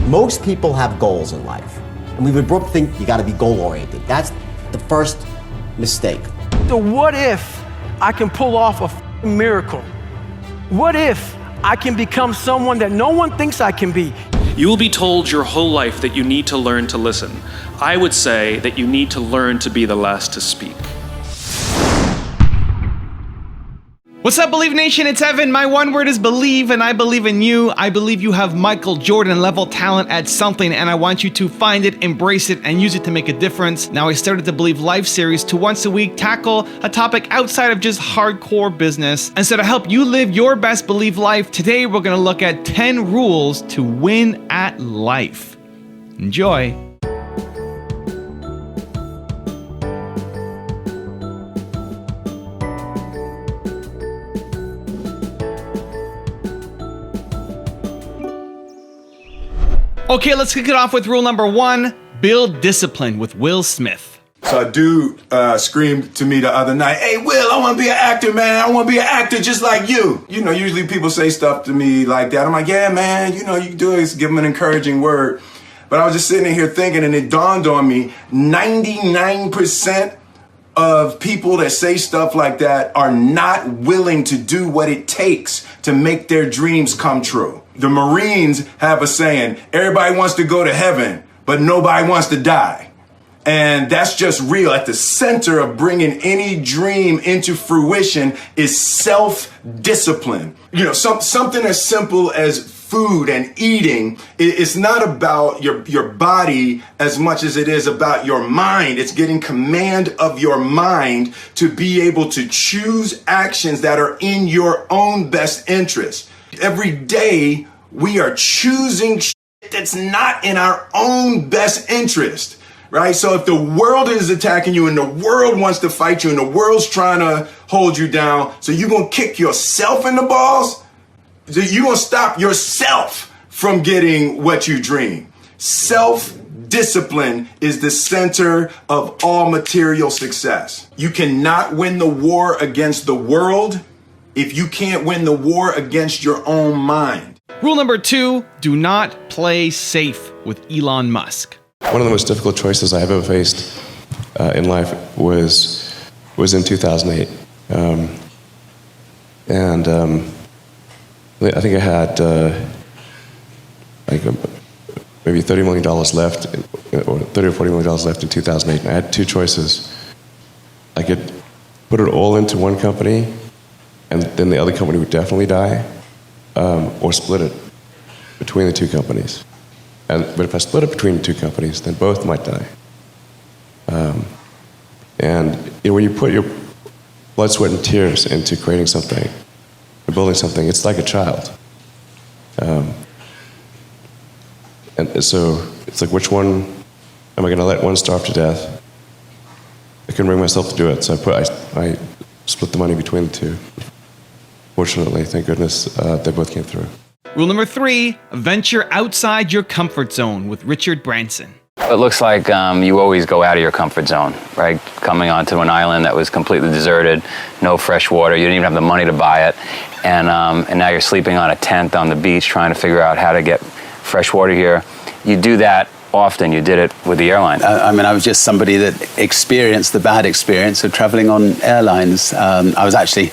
Most people have goals in life. And we would both think you gotta be goal-oriented. That's the first mistake. So what if I can pull off a miracle? What if I can become someone that no one thinks I can be? You will be told your whole life that you need to learn to listen. I would say that you need to learn to be the last to speak. What's up, Believe Nation? It's Evan. My one word is believe, and I believe in you. I believe you have Michael Jordan level talent at something, and I want you to find it, embrace it, and use it to make a difference. Now, I started the Believe Life series to once a week tackle a topic outside of just hardcore business. And so to help you live your best Believe life, today we're going to look at 10 rules to win at life. Enjoy. Okay, let's kick it off with rule number 1, build discipline with Will Smith. So a dude screamed to me the other night, "Hey, Will, I want to be an actor, man. I want to be an actor just like you." You know, usually people say stuff to me like that. I'm like, "Yeah, man, you know, you can do it. Give them an encouraging word." But I was just sitting here thinking, and it dawned on me, 99% of people that say stuff like that are not willing to do what it takes to make their dreams come true. The Marines have a saying, everybody wants to go to heaven, but nobody wants to die. And that's just real. At the center of bringing any dream into fruition is self-discipline. You know, something as simple as food and eating. It's not about your body as much as it is about your mind. It's getting command of your mind to be able to choose actions that are in your own best interest. Every day we are choosing shit that's not in our own best interest. Right? So if the world is attacking you and the world wants to fight you and the world's trying to hold you down, so you're going to kick yourself in the balls? So you're going to stop yourself from getting what you dream. Self-discipline is the center of all material success. You cannot win the war against the world if you can't win the war against your own mind. Rule number 2, do not play safe with Elon Musk. One of the most difficult choices I have ever faced in life was in 2008. I think I had maybe $30 million left, or $30 or $40 million left in 2008. And I had two choices. I could put it all into one company, and then the other company would definitely die, or split it between the two companies. But if I split it between the two companies, then both might die. And you know, when you put your blood, sweat, and tears into creating something, or building something, it's like a child. And so it's like, which one am I going to let one starve to death? I couldn't bring myself to do it, so I split the money between the two. Fortunately, thank goodness, they both came through. Rule number 3, venture outside your comfort zone with Richard Branson. It looks like you always go out of your comfort zone, right? Coming onto an island that was completely deserted, no fresh water, you didn't even have the money to buy it, and now you're sleeping on a tent on the beach trying to figure out how to get fresh water here. You do that often. You did it with the airline. I was just somebody that experienced the bad experience of traveling on airlines. I was actually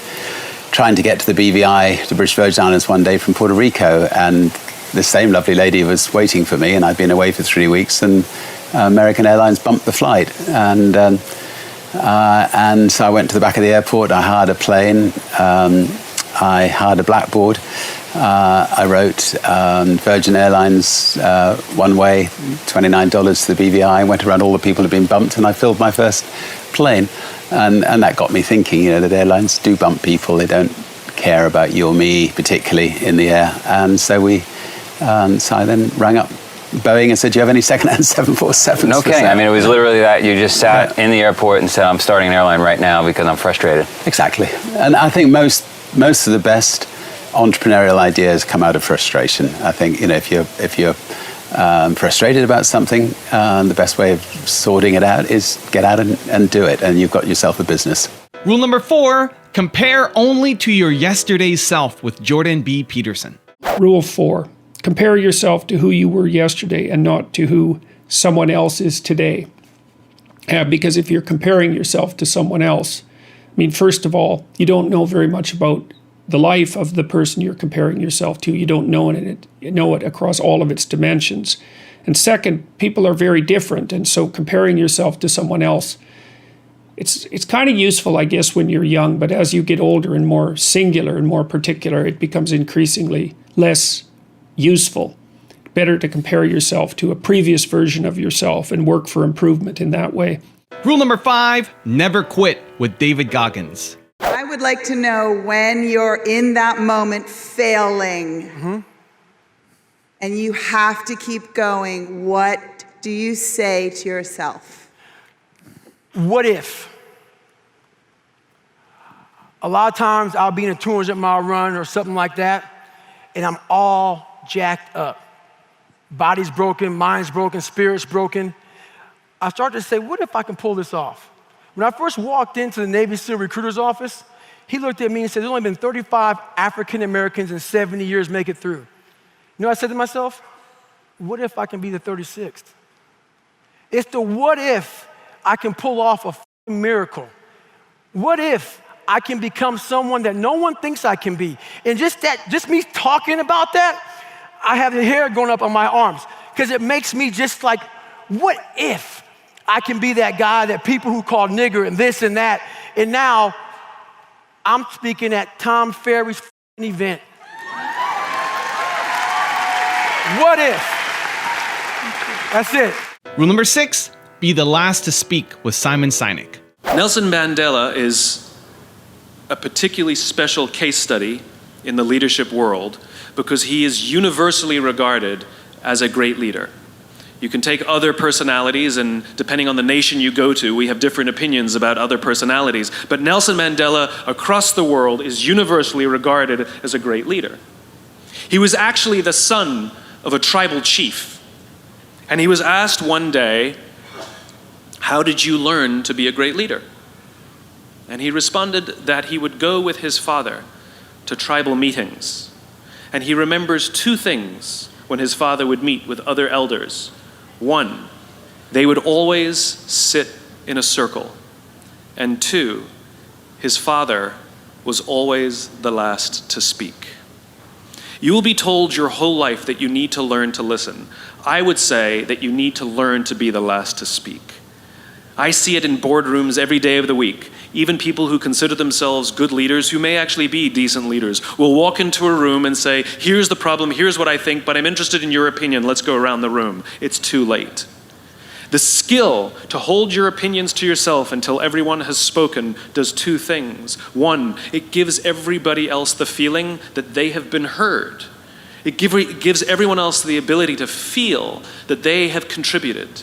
trying to get to the BVI, the British Virgin Islands, one day from Puerto Rico, and the same lovely lady was waiting for me, and I'd been away for 3 weeks, and American Airlines bumped the flight, and so I went to the back of the airport. I hired a plane, I hired a blackboard, I wrote Virgin Airlines one way, $29 to the BVI, went around all the people who'd been bumped, and I filled my first plane. And that got me thinking, you know, that airlines do bump people. They don't care about you or me, particularly in the air. And so I then rang up Boeing and said, "Do you have any second-hand 747s?" No kidding. I mean, it was literally that. You just sat in the airport and said, "I'm starting an airline right now because I'm frustrated." Exactly. And I think most of the best entrepreneurial ideas come out of frustration. I think, you know, if you're frustrated about something, the best way of sorting it out is get out and do it, and you've got yourself a business. Rule number 4, compare only to your yesterday's self with Jordan B. Peterson. Rule 4, compare yourself to who you were yesterday and not to who someone else is today. Because if you're comparing yourself to someone else, I mean, first of all, you don't know very much about the life of the person you're comparing yourself to. You don't know it across all of its dimensions. And second, people are very different, and so comparing yourself to someone else, it's kind of useful, I guess, when you're young, but as you get older and more singular and more particular, it becomes increasingly less useful. Better to compare yourself to a previous version of yourself and work for improvement in that way. Rule number 5, never quit with David Goggins. I would like to know when you're in that moment failing and you have to keep going, what do you say to yourself? What if? A lot of times I'll be in a 200-mile run or something like that, and I'm all jacked up. Body's broken, mind's broken, spirit's broken. I start to say, what if I can pull this off? When I first walked into the Navy SEAL recruiter's office, he looked at me and said, there's only been 35 African Americans in 70 years make it through. You know what I said to myself? What if I can be the 36th? It's the what if I can pull off a miracle. What if I can become someone that no one thinks I can be? And just me talking about that, I have the hair going up on my arms because it makes me just like, what if I can be that guy that people who call nigger and this and that, and now I'm speaking at Tom Ferry's event. What if? That's it. Rule number 6, be the last to speak with Simon Sinek. Nelson Mandela is a particularly special case study in the leadership world because he is universally regarded as a great leader. You can take other personalities, and depending on the nation you go to, we have different opinions about other personalities. But Nelson Mandela across the world is universally regarded as a great leader. He was actually the son of a tribal chief. And he was asked one day, how did you learn to be a great leader? And he responded that he would go with his father to tribal meetings. And he remembers 2 things when his father would meet with other elders. 1, they would always sit in a circle. And 2, his father was always the last to speak. You will be told your whole life that you need to learn to listen. I would say that you need to learn to be the last to speak. I see it in boardrooms every day of the week. Even people who consider themselves good leaders, who may actually be decent leaders, will walk into a room and say, here's the problem, here's what I think, but I'm interested in your opinion, let's go around the room. It's too late. The skill to hold your opinions to yourself until everyone has spoken does 2 things. 1, it gives everybody else the feeling that they have been heard. It gives everyone else the ability to feel that they have contributed.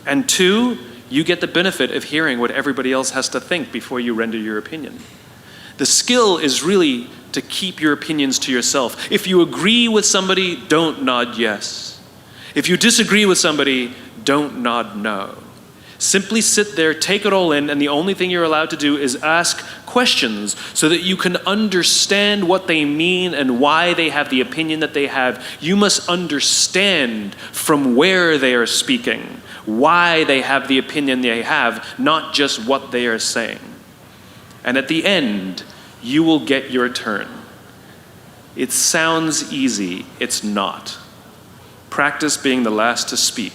And 2, you get the benefit of hearing what everybody else has to think before you render your opinion. The skill is really to keep your opinions to yourself. If you agree with somebody, don't nod yes. If you disagree with somebody, don't nod no. Simply sit there, take it all in, and the only thing you're allowed to do is ask questions so that you can understand what they mean and why they have the opinion that they have. You must understand from where they are speaking, why they have the opinion they have, not just what they are saying. And at the end, you will get your turn. It sounds easy, it's not. Practice being the last to speak.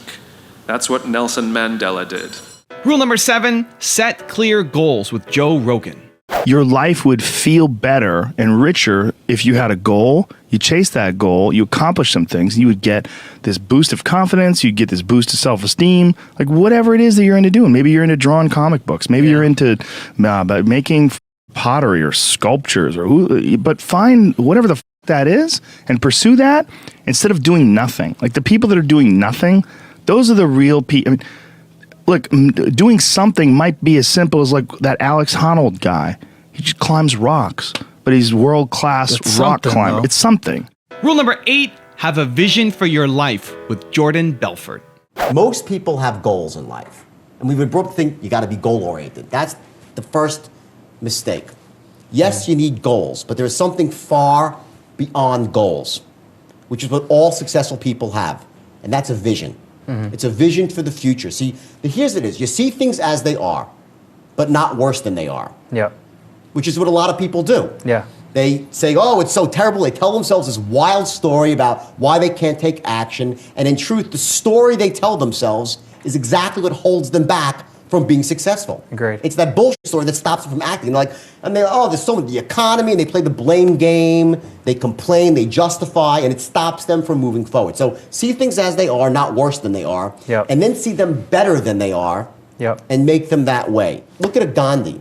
That's what Nelson Mandela did. Rule number 7, set clear goals with Joe Rogan. Your life would feel better and richer if you had a goal, you chase that goal, you accomplish some things, you would get this boost of confidence, you get this boost of self-esteem, like whatever it is that you're into doing. Maybe you're into drawing comic books, maybe you're into making pottery or sculptures, but find whatever the that is and pursue that instead of doing nothing. Like the people that are doing nothing, those are the real people. I mean, look, doing something might be as simple as like that Alex Honnold guy. He just climbs rocks, but he's world-class rock climber. It's something. Rule number 8, have a vision for your life with Jordan Belfort. Most people have goals in life. And we would both think you got to be goal-oriented. That's the first mistake. Yes, you need goals, but there's something far beyond goals. which is what all successful people have, and that's a vision. It's a vision for the future. See, here's it is. You see things as they are, but not worse than they are. Yeah. Which is what a lot of people do. Yeah. They say, oh, it's so terrible. They tell themselves this wild story about why they can't take action. And in truth, the story they tell themselves is exactly what holds them back from being successful. Great. It's that bullshit story that stops them from acting. There's so much, the economy, and they play the blame game, they complain, they justify, and it stops them from moving forward. So see things as they are, not worse than they are. Yep. And then see them better than they are. Yep. And make them that way. Look at a Gandhi.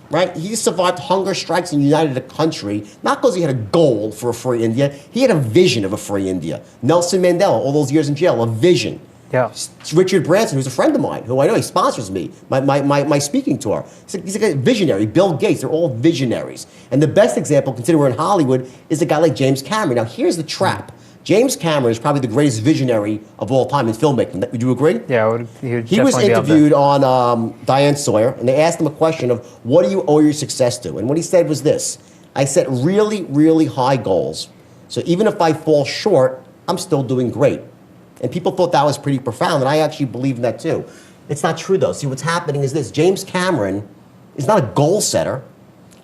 Right? He survived hunger strikes and united a country, not because he had a goal for a free India, he had a vision of a free India. Nelson Mandela, all those years in jail, a vision. Yeah. Richard Branson, who's a friend of mine, who I know he sponsors me, my speaking tour. He's like a visionary. Bill Gates, they're all visionaries. And the best example, considering we're in Hollywood, is a guy like James Cameron. Now, here's the trap. James Cameron is probably the greatest visionary of all time in filmmaking. Would you agree? Yeah, he was interviewed on Diane Sawyer, and they asked him a question of, what do you owe your success to? And what he said was this: I set really, really high goals. So even if I fall short, I'm still doing great. And people thought that was pretty profound, and I actually believe in that too. It's not true though. See, what's happening is this: James Cameron is not a goal setter,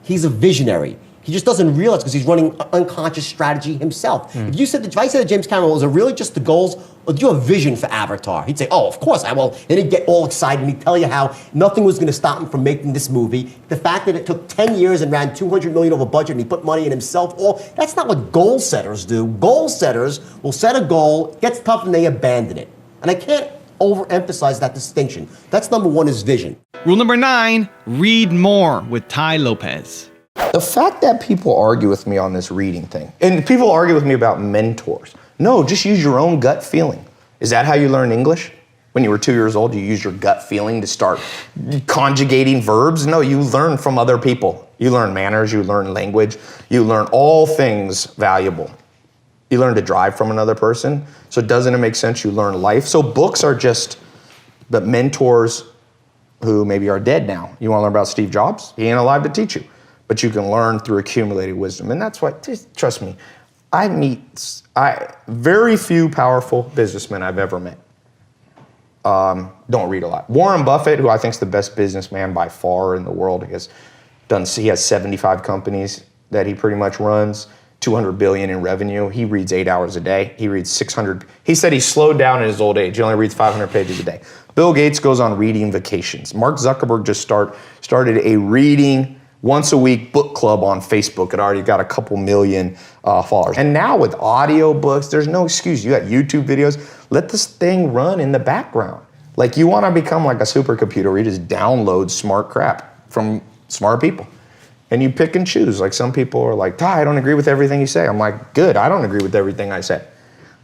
he's a visionary. He just doesn't realize because he's running unconscious strategy himself. If I said to James Cameron, was it really just the goals, or do you have a vision for Avatar? He'd say, oh, of course I will. Then he'd get all excited and he'd tell you how nothing was going to stop him from making this movie. The fact that it took 10 years and ran $200 million over budget and he put money in himself, that's not what goal setters do. Goal setters will set a goal, it gets tough, and they abandon it. And I can't overemphasize that distinction. That's number one, is vision. Rule number 9, read more with Ty Lopez. The fact that people argue with me on this reading thing, and people argue with me about mentors. No, just use your own gut feeling. Is that how you learn English? When you were 2 years old, you used your gut feeling to start conjugating verbs? No, you learn from other people. You learn manners, you learn language, you learn all things valuable. You learn to drive from another person. So doesn't it make sense you learn life? So books are just the mentors who maybe are dead now. You want to learn about Steve Jobs? He ain't alive to teach you. But you can learn through accumulated wisdom. And that's why, just trust me, very few powerful businessmen I've ever met don't read a lot. Warren Buffett, who I think is the best businessman by far in the world, he has 75 companies that he pretty much runs, 200 billion in revenue. He reads 8 hours a day. He reads 600. He said he slowed down in his old age. He only reads 500 pages a day. Bill Gates goes on reading vacations. Mark Zuckerberg just started a reading once a week book club on Facebook. It already got a couple million followers. And now with audio books, there's no excuse. You got YouTube videos. Let this thing run in the background. Like, you want to become like a supercomputer where you just download smart crap from smart people. And you pick and choose. Like, some people are like, Ty, I don't agree with everything you say. I'm like, good, I don't agree with everything I say.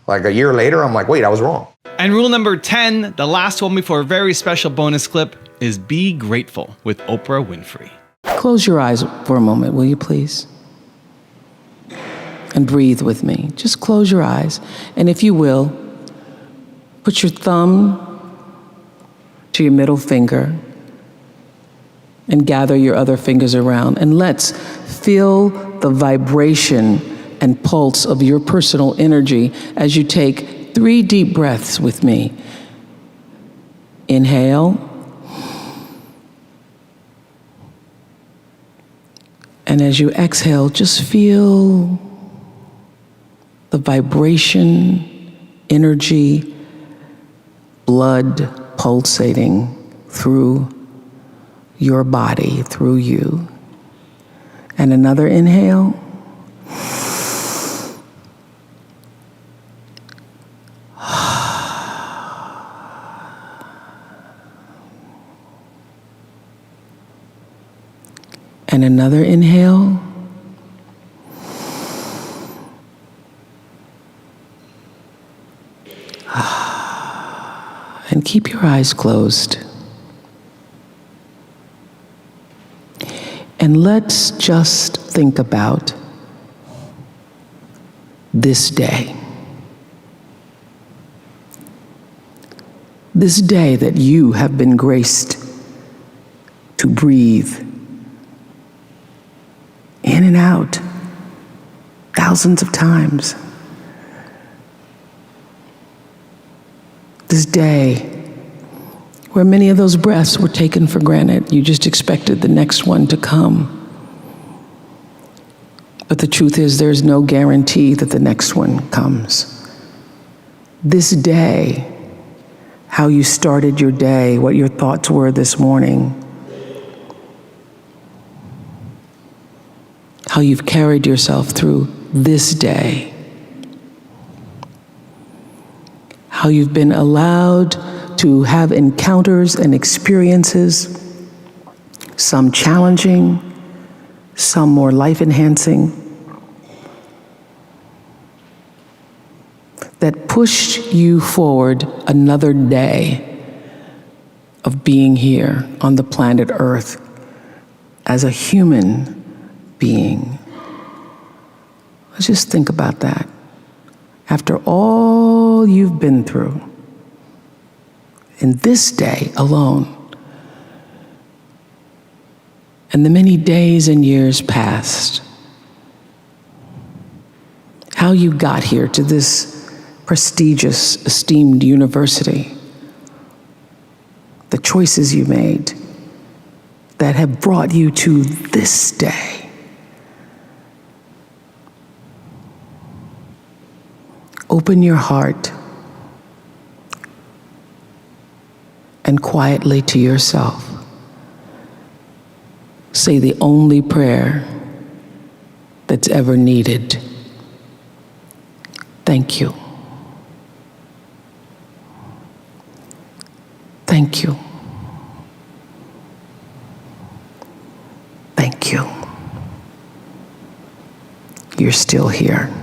Like a year later, I'm like, wait, I was wrong. And rule number 10, the last one before a very special bonus clip, is be grateful with Oprah Winfrey. Close your eyes for a moment, will you please? And breathe with me. Just close your eyes. And if you will, put your thumb to your middle finger and gather your other fingers around. And let's feel the vibration and pulse of your personal energy as you take 3 deep breaths with me. Inhale. And as you exhale, just feel the vibration, energy, blood pulsating through your body, through you. And another inhale. And another inhale. And keep your eyes closed. And let's just think about this day. This day that you have been graced to breathe in and out thousands of times. This day where many of those breaths were taken for granted. You just expected the next one to come. But the truth is, there's no guarantee that the next one comes. This day, how you started your day, what your thoughts were this morning, how you've carried yourself through this day, how you've been allowed to have encounters and experiences, some challenging, some more life-enhancing, that pushed you forward another day of being here on the planet Earth as a human being. Let's just think about that. After all you've been through, in this day alone, and the many days and years past, how you got here to this prestigious, esteemed university, the choices you made that have brought you to this day. Open your heart and quietly to yourself say the only prayer that's ever needed. Thank you. Thank you. Thank you. You're still here.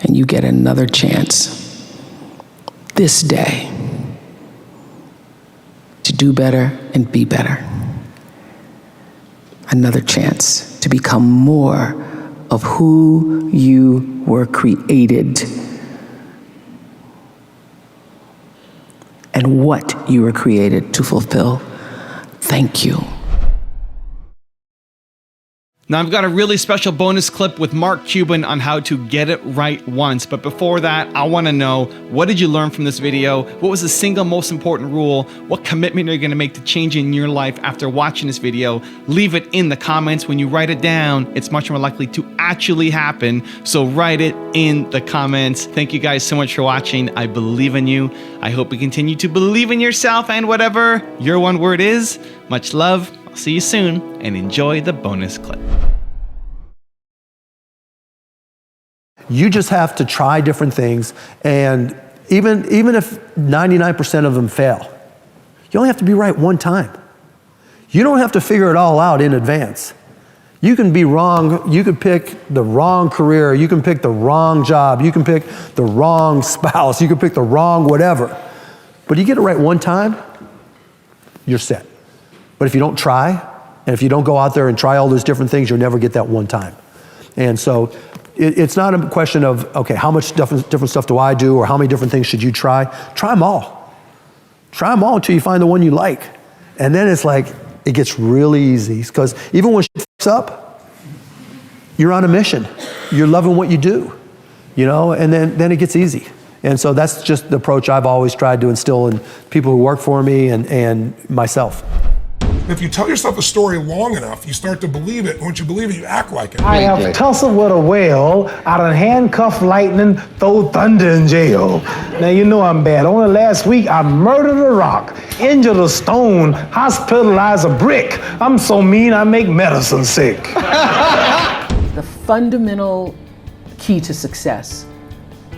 And you get another chance this day to do better and be better. Another chance to become more of who you were created and what you were created to fulfill. Thank you. Now I've got a really special bonus clip with Mark Cuban on how to get it right once. But before that, I want to know, what did you learn from this video? What was the single most important rule? What commitment are you going to make to change in your life after watching this video? Leave it in the comments. When you write it down, it's much more likely to actually happen. So write it in the comments. Thank you guys so much for watching. I believe in you. I hope you continue to believe in yourself and whatever your one word is. Much love. I'll see you soon, and enjoy the bonus clip. You just have to try different things, and even if 99% of them fail, you only have to be right one time. You don't have to figure it all out in advance. You can be wrong, you could pick the wrong career, you can pick the wrong job, you can pick the wrong spouse, you can pick the wrong whatever. But you get it right one time, you're set. But if you don't try, and if you don't go out there and try all those different things, you'll never get that one time. And so it's not a question of, okay, how much different stuff do I do, or how many different things should you try? Try them all. Try them all until you find the one you like. And then it's like, it gets really easy. Because even when shit fucks up, you're on a mission. You're loving what you do, you know, and then it gets easy. And so that's just the approach I've always tried to instill in people who work for me and myself. If you tell yourself a story long enough, you start to believe it. And once you believe it, you act like it. I have tussled with a whale, I done handcuffed lightning, throw thunder in jail. Now you know I'm bad. Only last week I murdered a rock, injured a stone, hospitalized a brick. I'm so mean I make medicine sick. The fundamental key to success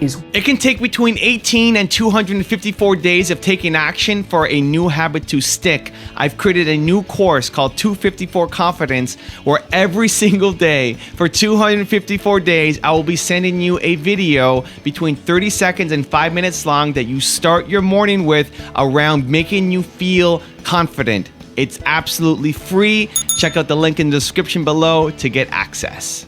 is it can take between 18 and 254 days of taking action for a new habit to stick. I've created a new course called 254 Confidence, where every single day for 254 days, I will be sending you a video between 30 seconds and 5 minutes long that you start your morning with around making you feel confident. It's absolutely free. Check out the link in the description below to get access.